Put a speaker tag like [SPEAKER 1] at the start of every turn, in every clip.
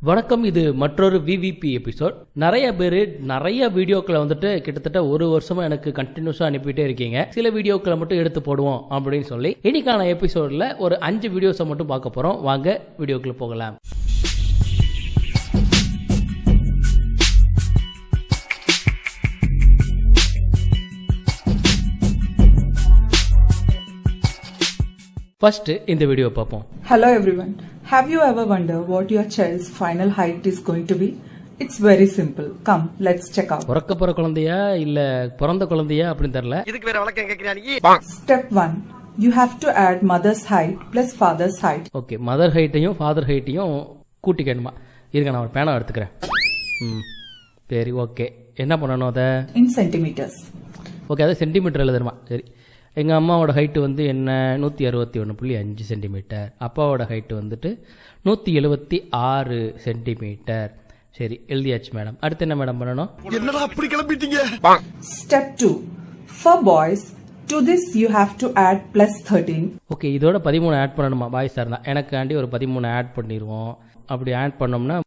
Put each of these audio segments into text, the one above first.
[SPEAKER 1] வணக்கம். இது மற்றொரு விவிபி எபிசோட். நிறைய பேர் நிறைய வீடியோக்களை வந்துட்டு கிட்டத்தட்ட ஒரு வருஷமா எனக்கு கண்டினியூஸா அனுப்பிட்டே இருக்கீங்க. சில வீடியோக்களை மட்டும் எடுத்து போடுவோம் அப்படின்னு சொல்லி இன்னைக்கான எபிசோட்ல ஒரு 5 வீடியோஸை மட்டும் பார்க்க போறோம். வாங்க வீடியோக்குள்ள போகலாம். ஃபர்ஸ்ட் இந்த வீடியோ பார்ப்போம்.
[SPEAKER 2] Hello everyone. Have you ever wondered what your child's final height is going to be? It's very simple. Come, let's check out.
[SPEAKER 1] பிறக்க போற குழந்தையா இல்ல பிறந்த குழந்தையா அப்படின்னு தெரியல.
[SPEAKER 3] இதுக்கு வேற வழக்கம் கேக்குறானீ.
[SPEAKER 2] Step 1. You have to add mother's height plus father's height.
[SPEAKER 1] Okay, mother ஹைட்டையும் ஃபாதர் ஹைட்டையும் கூட்டிக்கணுமா? இருங்க, நான் ஒரு பேனா எடுத்துக்கிறேன். சரி, ஓகே. என்ன பண்ணணும் அதை?
[SPEAKER 2] In centimeters.
[SPEAKER 1] ஓகே, அதை சென்டிமீட்டர் எழுதுமா? சரி. எங்கள் அம்மாவோட ஹைட்டு வந்து என்ன 161.5 சென்டிமீட்டர். அப்பாவோட ஹைட்டு வந்துட்டு 176 சென்டிமீட்டர். சரி, எழுதியாச்சு மேடம். அடுத்து என்ன மேடம் பண்ணணும்?
[SPEAKER 3] என்னடா அப்படி கிளம்பிட்டீங்க?
[SPEAKER 2] Step 2. For boys, to this you have to add plus 13.
[SPEAKER 1] Okay, இதோட 13 ஆட் பண்ணணுமா? பாய்ஸாக இருந்தால் எனக்காண்டி ஒரு 13 ஆட் பண்ணிடுவோம். அப்படி ஆட் பண்ணோம்னா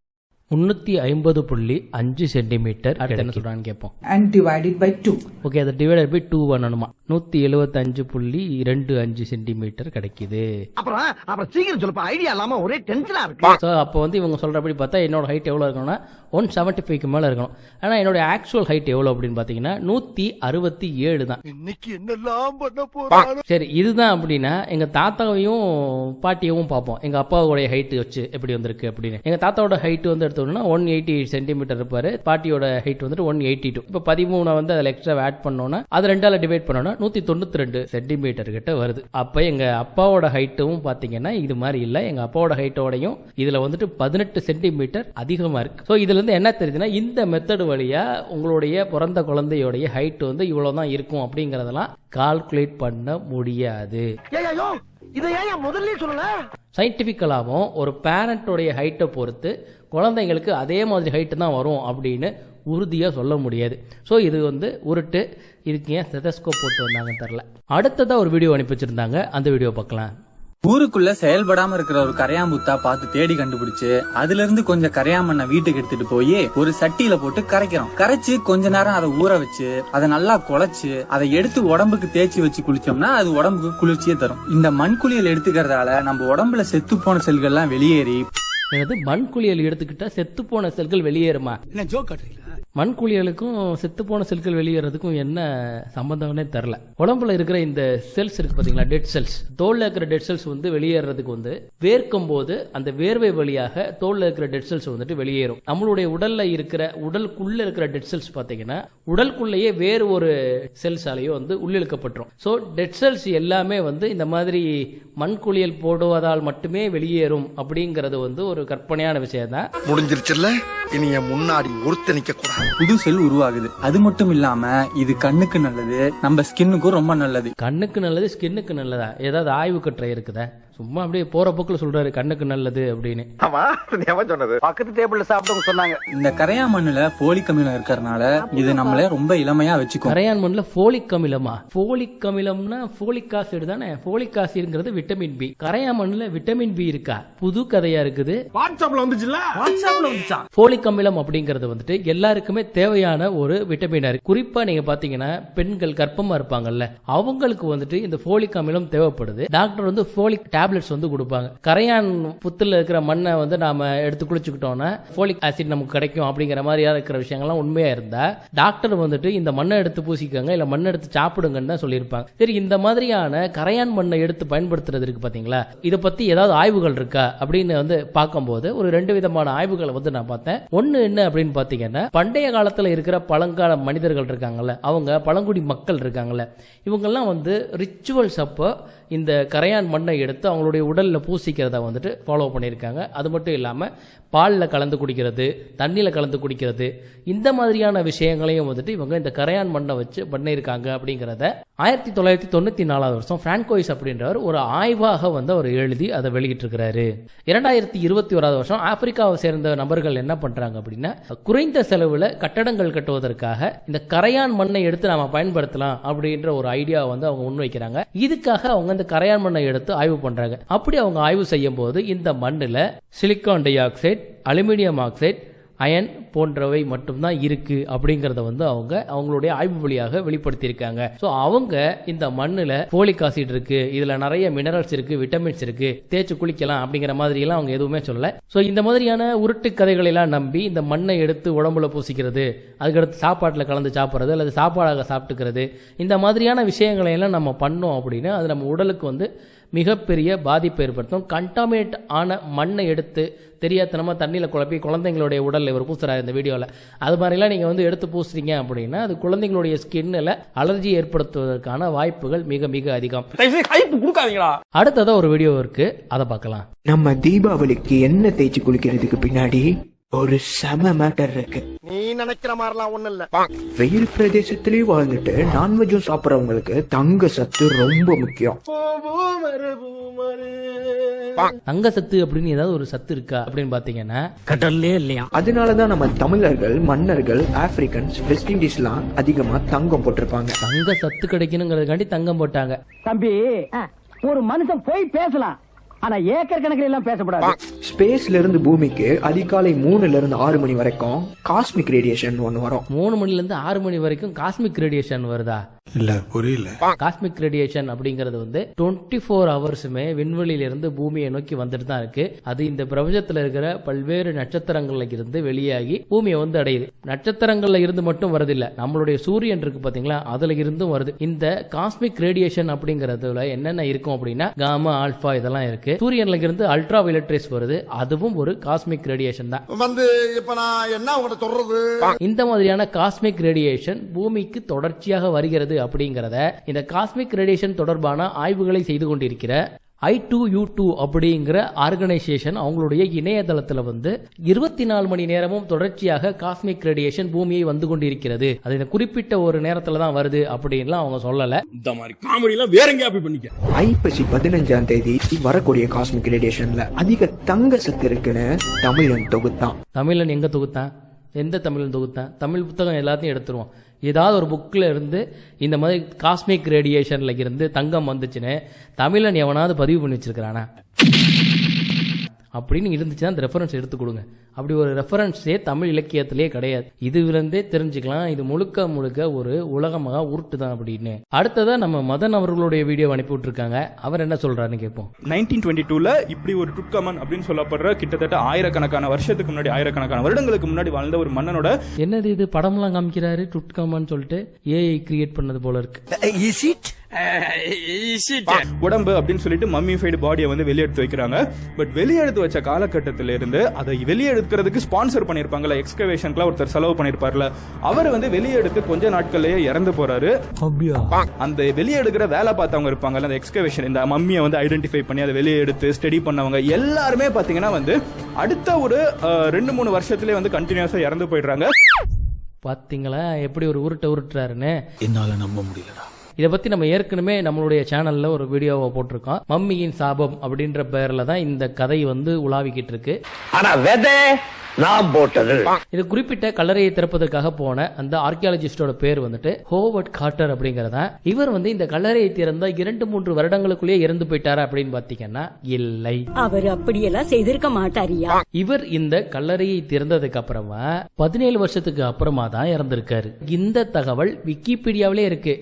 [SPEAKER 1] 350.5 சென்டிமீட்டர். அடுத்து என்ன சொல்றான்னு கேட்போம்.
[SPEAKER 2] And divided by 2.
[SPEAKER 1] ஓகே, அதை டிவைடட் பை 2 பண்ணணுமா? 175.25 சென்டிமீட்டர் கிடைக்குது.
[SPEAKER 3] அப்புறம் சீக்கிரம் சொல்லப்பா, ஐடியா இல்லாம ஒரே டென்ஷனா இருக்கு.
[SPEAKER 1] ஸோ அப்போ வந்து இவங்க சொல்றபடி பார்த்தா என்னோட ஹைட் எவ்வளோ இருக்கணும்னா 175க்கு மேலே இருக்கணும். ஆனால் என்னோட ஆக்சுவல் ஹைட் எவ்வளோ அப்படின்னு பார்த்தீங்கன்னா 167 தான்.
[SPEAKER 3] இன்னைக்கு என்னெல்லாம் பண்ண போறோம்.
[SPEAKER 1] சரி, இதுதான் அப்படின்னா எங்கள் தாத்தாவையும் பாட்டியவும் பார்ப்போம். எங்கள் அப்பாவோடைய ஹைட்டு வச்சு எப்படி வந்திருக்கு அப்படின்னு. எங்கள் தாத்தாவோட ஹைட்டு வந்து எடுத்தோம்னா 180 சென்டிமீட்டர் இருப்பாரு. பாட்டியோட ஹைட் வந்துட்டு 182. இப்போ 13 வந்து அதில் எக்ஸ்ட்ரா ஆட் பண்ணோன்னா அது 2ஆல் டிவைட் பண்ணோன்னா 192 சென்டிமீட்டர் கிட்ட வருது. அப்போ எங்கள் அப்பாவோட ஹைட்டும் பார்த்தீங்கன்னா இது மாதிரி இல்லை. எங்கள் அப்பாவோட ஹைட்டோடையும் இதில் வந்துட்டு 18 சென்டிமீட்டர் அதிகமாக இருக்கு. ஸோ இதுல இருந்து என்ன தெரியுதுன்னா, இந்த மெத்தட் வழியா உங்களுடைய பிறந்த குழந்தையோடைய ஹைட் வந்து இவ்வளவுதான் இருக்கும் அப்படிங்கறதெல்லாம் கால்குலேட் பண்ண முடியாது.
[SPEAKER 3] இதை ஏன் முதல்ல சொல்லல?
[SPEAKER 1] சயின்டிபிக்கலாவும் ஒரு பேரண்டோடைய ஹைட்டை பொறுத்து குழந்தைங்களுக்கு அதே மாதிரி ஹைட்டு தான் வரும் அப்படின்னு உறுதியாக சொல்ல முடியாது. ஸோ இது வந்து உருட்டு. இதுக்கு ஏன் ஸ்டெதஸ்கோப் போட்டு வந்தாங்கன்னு தெரில. அடுத்ததாக ஒரு வீடியோ அனுப்பி வச்சிருந்தாங்க, அந்த வீடியோ பார்க்கலாம்.
[SPEAKER 4] ஊருக்குள்ள செயல்படாம இருக்கிற ஒரு கரையாம்புத்தா பார்த்து தேடி கண்டுபிடிச்சு அதுல இருந்து கொஞ்சம் கரையாமண்ண வீட்டுக்கு எடுத்துட்டு போய் ஒரு சட்டியில போட்டு கரைக்கிறோம். கரைச்சு கொஞ்ச நேரம் அதை ஊற வச்சு அதை நல்லா குழைச்சு அதை எடுத்து உடம்புக்கு தேய்ச்சி வச்சு குளிச்சோம்னா அது உடம்புக்கு குளிர்ச்சியே தரும். இந்த மண்குளியல் எடுத்துக்கிறதால நம்ம உடம்புல செத்து போன செல்கள்லாம் வெளியேறி.
[SPEAKER 1] மண்குளியல் எடுத்துக்கிட்டா செத்து போன செல்கள் வெளியேறுமா?
[SPEAKER 3] என்ன ஜோக் காட்டுறீங்களா?
[SPEAKER 1] மண்குளியலுக்கும் செத்து போன செல்கள் வெளியேறதுக்கும் என்ன சம்பந்தம்னே தெரில. உடம்புல இருக்கிற இந்த செல்ஸ் இருக்கு பாத்தீங்களா, டெட் செல்ஸ். தோல்ல இருக்கிற டெட் செல்ஸ் வந்து வெளியேறதுக்கு வந்து வேர்க்கும் போது அந்த வேர்வை வழியாக தோல்ல இருக்கிற டெட் செல்ஸ் வந்துட்டு வெளியேறும். நம்மளுடைய உடல்ல இருக்கிற உடலுக்குள்ள இருக்கிற டெட் செல்ஸ் பாத்தீங்கன்னா உடலுக்குள்ளேயே வேறு ஒரு செல்ஸாலேயோ வந்து உள்ளிழுக்கப்பட்டுரும். ஸோ டெட் செல்ஸ் எல்லாமே வந்து இந்த மாதிரி மண்குளியல் போடுவதால் மட்டுமே வெளியேறும் அப்படிங்கிறது வந்து ஒரு கற்பனையான விஷயம் தான்.
[SPEAKER 3] முடிஞ்சிருச்சுல்ல, இனி முன்னாடி ஒருத்த நிக்க கூடாது.
[SPEAKER 4] புது செல் உருவாகுது. அது மட்டும் இல்லாம இது கண்ணுக்கு நல்லது, நம்ம ஸ்கின்னுக்கும் ரொம்ப நல்லது.
[SPEAKER 1] கண்ணுக்கு நல்லது, ஸ்கின்னுக்கு நல்லதா? ஏதாவது ஆய்வு கட்டுரை இருக்குதா? சும்மா அப்படியே போற போக்குல சொல்றாரு கண்ணுக்கு நல்லது அப்படின்னு.
[SPEAKER 3] ஆமா, எவன் சொன்னது? பக்கத்து டேபிள்ல சாப்பிட்டவங்க சொன்னாங்க.
[SPEAKER 4] இந்த கரையான் மண்ணுல போலிக் அமிலம் இருக்கறனால இது நம்மள ரொம்ப இளமையா வச்சுக்கும்.
[SPEAKER 1] கரையான் மண்ணுல போலிக் அமிலமா? போலிக் அமிலம்னா போலிக் ஆசிட் தானே. போலிக் ஆசிட்ங்கிறது விட்டமின் பி. கரையான் மண்ணுல விட்டமின் பி இருக்கா? புது கதையா இருக்குது.
[SPEAKER 3] வாட்ஸ்அப்ல வந்துச்சுல, வாட்ஸ்அப்ல வந்துச்சா?
[SPEAKER 1] போலிக் அமிலம் அப்படிங்கறது வந்துட்டு எல்லாருக்குமே தேவையான ஒரு விட்டமினா இருக்கு. குறிப்பா நீங்க பாத்தீங்கன்னா பெண்கள் கர்ப்பமா இருப்பாங்கல்ல, அவங்களுக்கு வந்துட்டு இந்த போலிக் அமிலம் தேவைப்படுது. டாக்டர் வந்து போலிக் டேப்லெட்ஸ் வந்து கொடுப்பாங்க. கரையான் புத்துல இருக்கிற மண்ணை வந்து நாம எடுத்து குளிச்சுக்கிட்டோம்னா போலிக் ஆசிட் நமக்கு கிடைக்கும் அப்படிங்கிற மாதிரியா இருக்கிற விஷயங்கள்லாம் உண்மையா இருந்தா டாக்டர் வந்துட்டு இந்த மண்ணை எடுத்து பூசிக்கங்க, இல்ல மண்ணை எடுத்து சாப்பிடுங்கன்னு தான் சொல்லியிருப்பாங்க. சரி, இந்த மாதிரியான கரையான் மண்ணை எடுத்து பயன்படுத்துறது இருக்கு பாத்தீங்களா, இதை பத்தி ஏதாவது ஆய்வுகள் இருக்கா அப்படின்னு வந்து பார்க்கும்போது ஒரு 2 விதமான ஆய்வுகளை வந்து நான் பார்த்தேன். ஒன்னு என்ன அப்படின்னு பாத்தீங்கன்னா, பண்டைய காலத்துல இருக்கிற பழங்கால மனிதர்கள் இருக்காங்கல்ல, அவங்க பழங்குடி மக்கள் இருக்காங்கல்ல, இவங்கெல்லாம் வந்து ரிச்சுவல்ஸ் அப்போ இந்த கரையான் மண்ணை எடுத்து அவங்களுடைய உடல்ல பூசிக்கிறத வந்துட்டு ஃபாலோ பண்ணியிருக்காங்க. அது மட்டும் இல்லாம பாலில் கலந்து குடிக்கிறது, தண்ணியில் கலந்து குடிக்கிறது, இந்த மாதிரியான விஷயங்களையும் வந்துட்டு இவங்க இந்த கரையான் மண்ணை வச்சு பண்ணியிருக்காங்க அப்படிங்கிறத 1994 வருஷம் பிரான்கோயிஸ் அப்படின்றவர் ஒரு ஆய்வாக வந்து அவர் எழுதி அதை வெளியிட்டிருக்கிறாரு. 2021 வருஷம் ஆப்பிரிக்காவை சேர்ந்த நபர்கள் என்ன பண்றாங்க அப்படின்னா, குறைந்த செலவுல கட்டடங்கள் கட்டுவதற்காக இந்த கரையான் மண்ணை எடுத்து நாம பயன்படுத்தலாம் அப்படின்ற ஒரு ஐடியா வந்து அவங்க முன்வைக்கிறாங்க. இதுக்காக அவங்க இந்த கரையான் மண்ணை எடுத்து ஆய்வு பண்றாங்க. அப்படி அவங்க ஆய்வு செய்யும் போது இந்த மண்ணுல silicon dioxide, aluminium oxide, iron போன்றவை மட்டும்தான் இருக்கு அப்படிங்கறத வந்து அவங்களுடைய ஆய்வு வழியாக வெளிப்படுத்தியிருக்காங்க. சோ அவங்க இந்த மண்ணுல போலிக் ஆசிட் இருக்கு, இதுல நிறைய மினரல்ஸ் இருக்கு, விட்டமின்ஸ் இருக்கு, தேய்ச்சி குளிக்கலாம் அப்படிங்கிற மாதிரி எல்லாம் அவங்க எதுவுமே சொல்லல. சோ இந்த மாதிரியான உருட்டு கதைகளை எல்லாம் நம்பி இந்த மண்ணை எடுத்து உடம்புல பூசிக்கிறது, அதுக்கடுத்து சாப்பாட்டுல கலந்து சாப்பிடுறது அல்லது சாப்பாடாக சாப்பிட்டுக்கிறது, இந்த மாதிரியான விஷயங்களை எல்லாம் நம்ம பண்ணோம் அப்படின்னா அது நம்ம உடலுக்கு வந்து மிகப்பெரிய பாதிப்பை ஏற்படுத்தும். கண்டாமினேட் ஆன மண்ணை எடுத்து தெரியாதனமா தண்ணியில குழப்பி குழந்தைங்களுடைய உடல்ல இவர் பூசுறாரு இந்த வீடியோல, அது மாதிரிலாம் நீங்க வந்து எடுத்து பூசுறீங்க அப்படின்னா அது குழந்தைங்களுடைய ஸ்கின்ல அலர்ஜி ஏற்படுத்துவதற்கான வாய்ப்புகள் மிக மிக அதிகம். அடுத்ததா ஒரு வீடியோ இருக்கு, அதை பார்க்கலாம்.
[SPEAKER 5] நம்ம தீபாவளிக்கு எண்ணெய் தேய்ச்சி குளிக்கிறதுக்கு பின்னாடி ஒரு செம மேட்டர் இருக்கு.
[SPEAKER 3] நீ நினைக்கிற மாதிரிலாம் ஒண்ணு இல்ல.
[SPEAKER 5] வெயில் பிரதேசத்திலேயே வாழ்ந்துட்டு நான்வெஜும் சாப்பிடறவங்களுக்கு தங்க சத்து ரொம்ப முக்கியம்.
[SPEAKER 1] தங்க சத்து அப்படின்னு ஏதாவது ஒரு சத்து இருக்கா அப்படின்னு பாத்தீங்கன்னா
[SPEAKER 6] கடல்லே இல்லையா.
[SPEAKER 5] அதனாலதான் நம்ம தமிழர்கள், மன்னர்கள், ஆப்பிரிக்கன்ஸ், வெஸ்ட் இண்டீஸ்லாம் அதிகமா தங்கம் போட்டிருப்பாங்க.
[SPEAKER 1] தங்க சத்து கிடைக்கணுங்கிறதுக்காண்டி தங்கம் போட்டாங்க.
[SPEAKER 6] தம்பி, ஒரு மனுஷன் போய் பேசலாம், ஆனா ஏக்கர் கணக்கில் எல்லாம் பேசக்கூடாது.
[SPEAKER 5] ஸ்பேஸ்ல இருந்து பூமிக்கு அதிகாலை 3ல இருந்து 6 மணி வரைக்கும் காஸ்மிக் ரேடியேஷன் ஒன்னு வரும்.
[SPEAKER 1] 3 மணில இருந்து 6 மணி வரைக்கும் காஸ்மிக் ரேடியேஷன் வருதா?
[SPEAKER 7] இல்ல, புரியல.
[SPEAKER 1] காஸ்மிக் ரேடியேஷன் அப்படிங்கிறது வந்து 24 ஹவர்ஸுமே விண்வெளியில இருந்து பூமியை நோக்கி வந்துட்டு தான் இருக்கு. அது இந்த பிரபஞ்சத்துல இருக்கிற பல்வேறு நட்சத்திரங்கள்ல இருந்து வெளியாகி பூமியை வந்து அடையுது. நட்சத்திரங்கள்ல இருந்து மட்டும் வருதில்ல, நம்மளுடைய சூரியன் இருக்கு பாத்தீங்களா, அதுல இருந்தும் வருது. இந்த காஸ்மிக் ரேடியேஷன் அப்படிங்கறதுல என்னென்ன இருக்கும் அப்படின்னா காமா, ஆல்பா இதெல்லாம் இருக்கு. சூரியன்ல இருந்து அல்ட்ரா வயலட் ரேஸ் வருது, அதுவும் ஒரு காஸ்மிக் ரேடியேஷன் தான்.
[SPEAKER 3] வந்து இப்ப நான் என்ன உங்கள்ட்ட சொல்றது?
[SPEAKER 1] இந்த மாதிரியான காஸ்மிக் ரேடியேஷன் பூமிக்கு தொடர்ச்சியாக வருகிறது அப்படிங்கறத இந்த காஸ்மிக் ரேடியேஷன் தொடர்பான ஆய்வுகளை செய்து கொண்டிருக்கிற I2U2 அப்படிங்கிற ஆர்கனைசேஷன் அவங்களுடைய இணையதளத்துல வந்து 24 மணி நேரமும் தொடர்ச்சியாக காஸ்மிக் ரேடியேஷன் பூமியை வந்து கொண்டிருக்கிறது, அது இந்த குறிப்பிட்ட ஒரு நேரத்துல தான் வருது அப்படின்லாம் அவங்க சொல்லல.
[SPEAKER 7] இந்த மாதிரி காமெடி எல்லாம் வேற எங்கேயா போய் பண்ணிக்க.
[SPEAKER 5] ஐப்பசி 15ஆம் தேதி வரக்கூடிய காஸ்மிக் ரேடியேஷன்ல அதிக தங்க சத்து இருக்குன்னு தமிழன் தொகுத்தான்.
[SPEAKER 1] தமிழன் எங்க தொகுத்தான்? எந்த தமிழன் தொகுத்தான்? தமிழ் புத்தகம் எல்லாத்தையும் எடுத்துருவோம். ஏதாவது ஒரு புக்கில் இருந்து இந்த மாதிரி காஸ்மிக் ரேடியேஷன்ல இருந்து தங்கம் வந்துச்சுன்னு தமிழன் எவனாவது பதிவு பண்ணி வச்சிருக்கிறானா அப்படின்னு இருந்துச்சுன்னா அந்த ரெஃபரன்ஸ் எடுத்து கொடுங்க. அப்படி ஒரு ரெஃபரன்ஸே தமிழ் இலக்கியத்திலே கிடையாது. இதுவிலிருந்தே தெரிஞ்சுக்கலாம் இது முழுக்க முழுக்க ஒரு உலகமாக உருட்டு தான் அப்படின்னு. அடுத்ததா நம்ம மதன் அவர்களுடைய வீடியோ அனுப்பி விட்டுருக்காங்க, அவர் என்ன சொல்றாருன்னு கேட்போம்.
[SPEAKER 8] 1922ல இப்படி ஒரு டுட்கமன் அப்படின்னு சொல்லப்படுற கிட்டத்தட்ட ஆயிரக்கணக்கான வருஷத்துக்கு முன்னாடி, ஆயிரக்கணக்கான வருடங்களுக்கு முன்னாடி வாழ்ந்த ஒரு மன்னனோட
[SPEAKER 1] என்னது இது படம்லாம் காமிக்கிறாரு டுட்கமன் சொல்லிட்டு, ஏஐ கிரியேட் பண்ணது போல இருக்கு.
[SPEAKER 8] உடம்பு அப்படின்னு சொல்லிட்டு மம்மிஃபைடு பாடியை வந்து வெளியெடுத்து வைக்கிறாங்க. பட் வெளியெடுத்து வச்ச காலகட்டத்தில இருந்து அதை வெளியெடுக்கிறதுக்கு ஸ்பான்சர் பண்ணிருப்பாங்கல்ல, எக்ஸ்கவேஷனுக்குலாம் ஒருத்தர் செலவு பண்ணிருப்பார்ல, அவர் வந்து வெளியெடுத்து கொஞ்ச நாட்கள்லயே இறந்து போறாரு. அந்த வெளியெடுக்கிற வேலை பார்த்தவங்க இருப்பாங்கல்ல, அந்த எக்ஸ்கவேஷன் இந்த மம்மியை வந்து ஐடென்டிஃபை பண்ணி அதை வெளியே எடுத்து ஸ்டடி பண்ணவங்க எல்லாருமே பாத்தீங்கன்னா வந்து அடுத்த ஒரு 2-3 வருஷத்துலயே வந்து கண்டினியூஸா இறந்து போயிடுறாங்க.
[SPEAKER 1] பாத்தீங்களா எப்படி ஒரு உருட்டுறாருன்னு?
[SPEAKER 7] என்னால நம்ப முடியலடா.
[SPEAKER 1] இதை பத்தி நம்ம ஏற்கனவே நம்மளுடைய சேனல்ல ஒரு வீடியோவை போட்டிருக்கோம். மம்மியின் சாபம் அப்படின்ற பெயர்ல தான் இந்த கதை வந்து உலாவிக்கிட்டு இருக்கு.
[SPEAKER 3] ஆனா வெதை நான் போட்டது.
[SPEAKER 1] இது குறிப்பிட்ட கல்லறையை திறப்பதற்காக போன அந்த ஆர்கியாலஜிஸ்டோட பேர் வந்துட்டு ஹோவர்ட் கார்ட்டர் அப்படிங்கறதா. இவர் வந்து இந்த கல்லறையை திறந்த 2-3 வருடங்களுக்குள்ளேயே இறந்து போயிட்டாரா அப்படின்னு பாத்தீங்கன்னா இல்லை,
[SPEAKER 9] அவர் அப்படியெல்லாம் செய்திருக்க மாட்டாரியா.
[SPEAKER 1] இவர் இந்த கல்லறையை திறந்ததுக்கு அப்புறமா 17 வருஷத்துக்கு அப்புறமா தான் இறந்திருக்காரு. இந்த தகவல் விக்கிபீடியாவிலே இருக்கு.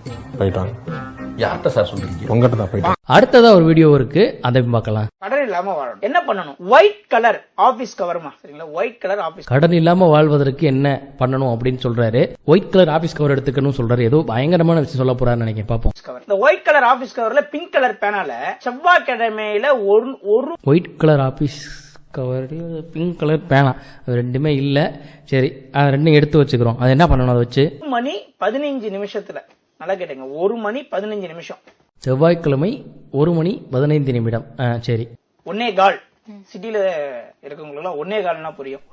[SPEAKER 7] யார்கிட்ட சார் சொல்றீங்க? உங்ககிட்ட தான் போயிட்டு.
[SPEAKER 1] அடுத்ததா ஒரு வீடியோ இருக்கு, அதை பார்க்கலாம்.
[SPEAKER 10] கடன் இல்லாம வாழணும். என்ன பண்ணணும்? ஒயிட் கலர் ஆபீஸ் கவர்மா, சரிங்களா? White colour office.
[SPEAKER 1] கடன் இல்லாம வாழ்வதற்கு என்ன பண்ணணும் அப்படின்னு சொல்றாரு. ஒயிட் கலர் ஆபீஸ் கவர் எடுத்துக்கணும் சொல்றாரு. ஏதோ பயங்கரமான விஷயம் சொல்ல போறாரு நினைக்கிறேன், பாப்போம்.
[SPEAKER 10] இந்த ஒயிட் கலர் ஆபீஸ் கவர்ல பிங்க் கலர் பேனால செவ்வாய்க்கிழமையில ஒரு
[SPEAKER 1] white colour office cover pink colour பேனா ரெண்டுமே இல்ல. சரி, ரெண்டும் எடுத்து வச்சுக்கிறோம். அது என்ன பண்ணணும்? அதை வச்சு
[SPEAKER 10] 1 மணி 15 நிமிஷத்துல, நல்லா கேட்டுங்க, 1 மணி 15 நிமிஷம்,
[SPEAKER 1] செவ்வாய்க்கிழமை 1 மணி 15 நிமிடம். சரி,
[SPEAKER 10] 1.25 சிட்டில இருக்கவங்களுக்கு 1.25னா புரியும்.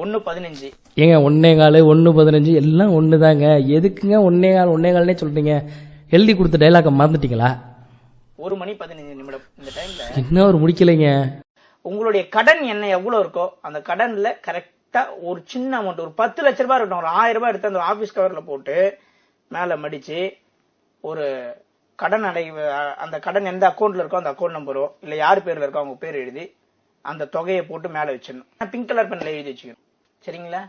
[SPEAKER 10] 1:15
[SPEAKER 1] ஏங்க 1.25 1:15 எல்லாம் ஒண்ணுதாங்க. எதுக்குங்க 1.25 சொல்றீங்க? எழுதி கொடுத்த டைலாக மறந்துட்டீங்களா?
[SPEAKER 10] 1 மணி 15 நிமிடம். இந்த டைம்ல
[SPEAKER 1] இன்னும் ஒரு முடிக்கலைங்க.
[SPEAKER 10] உங்களுடைய கடன் என்ன எவ்வளவு இருக்கோ அந்த கடன்ல கரெக்டா ஒரு சின்ன அமௌண்ட், ஒரு 10 லட்ச ரூபாய் இருக்கட்டும், ஒரு 1000 ரூபாய் எடுத்து அந்த ஆபீஸ் கவர்ல போட்டு மேல மடிச்சு ஒரு கடன் அந்த கடன் எந்த அக்கௌண்ட்ல இருக்கோ அந்த அக்கௌண்ட் நம்பரோ இல்ல யார் பேர்ல இருக்கோ அவங்க பேர் எழுதி அந்த தொகையை போட்டு மேல வச்சிடணும். பிங்க் கலர் பென்ல எழுதி வச்சுக்கணும். சரிங்களா?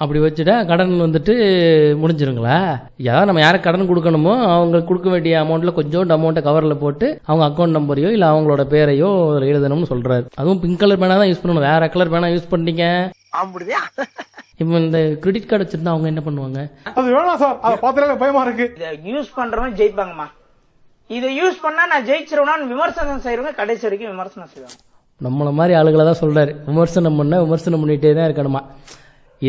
[SPEAKER 1] அப்படி வச்சுட்டா கடன் வந்துட்டு முடிஞ்சிருங்களா? யாராவது நம்ம யாருக்கு கடன் கொடுக்கணுமோ அவங்களுக்கு கொடுக்க வேண்டிய அமௌண்ட்ல கொஞ்சோண்டு அமௌண்ட்டை கவர்ல போட்டு அவங்க அக்கௌண்ட் நம்பரையோ இல்ல அவங்களோட பேரையோ எழுதணும்னு சொல்றாரு. அதுவும் பிங்க் கலர் பேனா தான் யூஸ் பண்ணணும். வேற கலர் பேனா யூஸ் பண்ணீங்க இப்போ இந்த கிரெடிட் கார்டு வச்சிருந்தா அவங்க என்ன பண்ணுவாங்க?
[SPEAKER 7] அது வேணாம் சார், அதை பார்த்தாலே பயமா இருக்கு.
[SPEAKER 10] இதை யூஸ் பண்றவங்க ஜெயிப்பாங்கம்மா. இதை யூஸ் பண்ணா நான் ஜெயிச்சிருவேன் விமர்சனம் செய்யறவங்க கடைசி வரைக்கும் விமர்சனம் செய்வாங்க.
[SPEAKER 1] நம்மள மாதிரி ஆளுகளை தான் சொல்றாரு. விமர்சனம் பண்ணிட்டே தான் இருக்கணுமா.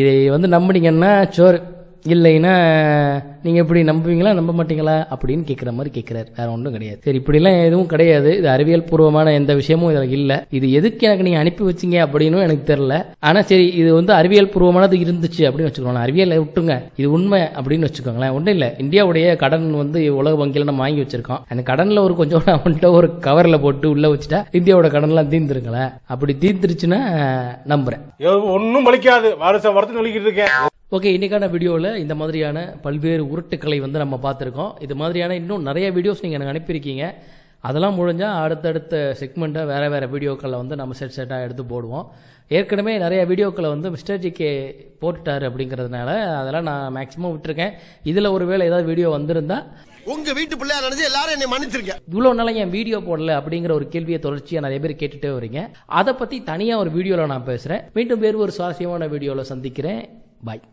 [SPEAKER 1] இதை நம்பினீங்கன்னா சோறு, இல்லைன்னா நீங்க எப்படி நம்புவீங்களா நம்ப மாட்டீங்களா அப்படின்னு கேட்குற மாதிரி கேட்கிறாரு. வேற ஒன்றும் கிடையாது. சரி, இப்படிலாம் எதுவும் கிடையாது. இது அறிவியல் பூர்வமான எந்த விஷயமும் இதில் இல்லை. இது எதுக்கு எனக்கு நீங்க அனுப்பி வச்சீங்க அப்படின்னு எனக்கு தெரியல. ஆனா சரி, இது அறிவியல் பூர்வமானது இருந்துச்சு அப்படின்னு வச்சுக்கோங்களேன். அறிவியலை விட்டுங்க, இது உண்மை அப்படின்னு வச்சுக்கோங்களேன். ஒன்றும் இல்லை, இந்தியாவுடைய கடன் உலக வங்கியில் நம்ம வாங்கி வச்சிருக்கோம். அந்த கடன்ல ஒரு கொஞ்சம் அமௌண்ட்டை ஒரு கவர்ல போட்டு உள்ள வச்சுட்டா இந்தியாவோட கடன்லாம் தீர்ந்துருங்களேன். அப்படி தீர்ந்துருச்சுன்னா நம்புறேன்.
[SPEAKER 7] ஒன்னும் வலிக்காது, வருஷம் வலிக்கிட்டு இருக்கேன்.
[SPEAKER 1] ஓகே, இன்னைக்கான வீடியோவில் இந்த மாதிரியான பல்வேறு உருட்டுக்களை நம்ம பார்த்துருக்கோம். இது மாதிரியான இன்னும் நிறைய வீடியோஸ் நீங்கள் எனக்கு அனுப்பியிருக்கீங்க. அதெல்லாம் முடிஞ்சால் அடுத்தடுத்த செக்மெண்ட்டை வேறு வேறு வீடியோக்களை நம்ம செட்டாக எடுத்து போடுவோம். ஏற்கனவே நிறைய வீடியோக்களை மிஸ்டர் ஜிகே போட்டுட்டாரு அப்படிங்கிறதுனால அதெல்லாம் நான் மேக்ஸிமம் விட்டுருக்கேன். இதில் ஒரு வேளை ஏதாவது வீடியோ வந்திருந்தா
[SPEAKER 3] உங்க வீட்டு பிள்ளையா நினைச்சு எல்லாரும் என்னை மன்னிச்சிருக்கேன்.
[SPEAKER 1] இவ்வளோ நாளா என் வீடியோ போடல அப்படிங்கிற ஒரு கேள்வியை தொடர்ச்சியாக நிறைய பேர் கேட்டுட்டே வரீங்க. அதை பற்றி தனியாக ஒரு வீடியோவில் நான் பேசுகிறேன். மீண்டும் வேறு ஒரு சுவாரஸ்யமான வீடியோவில் சந்திக்கிறேன். பாய்.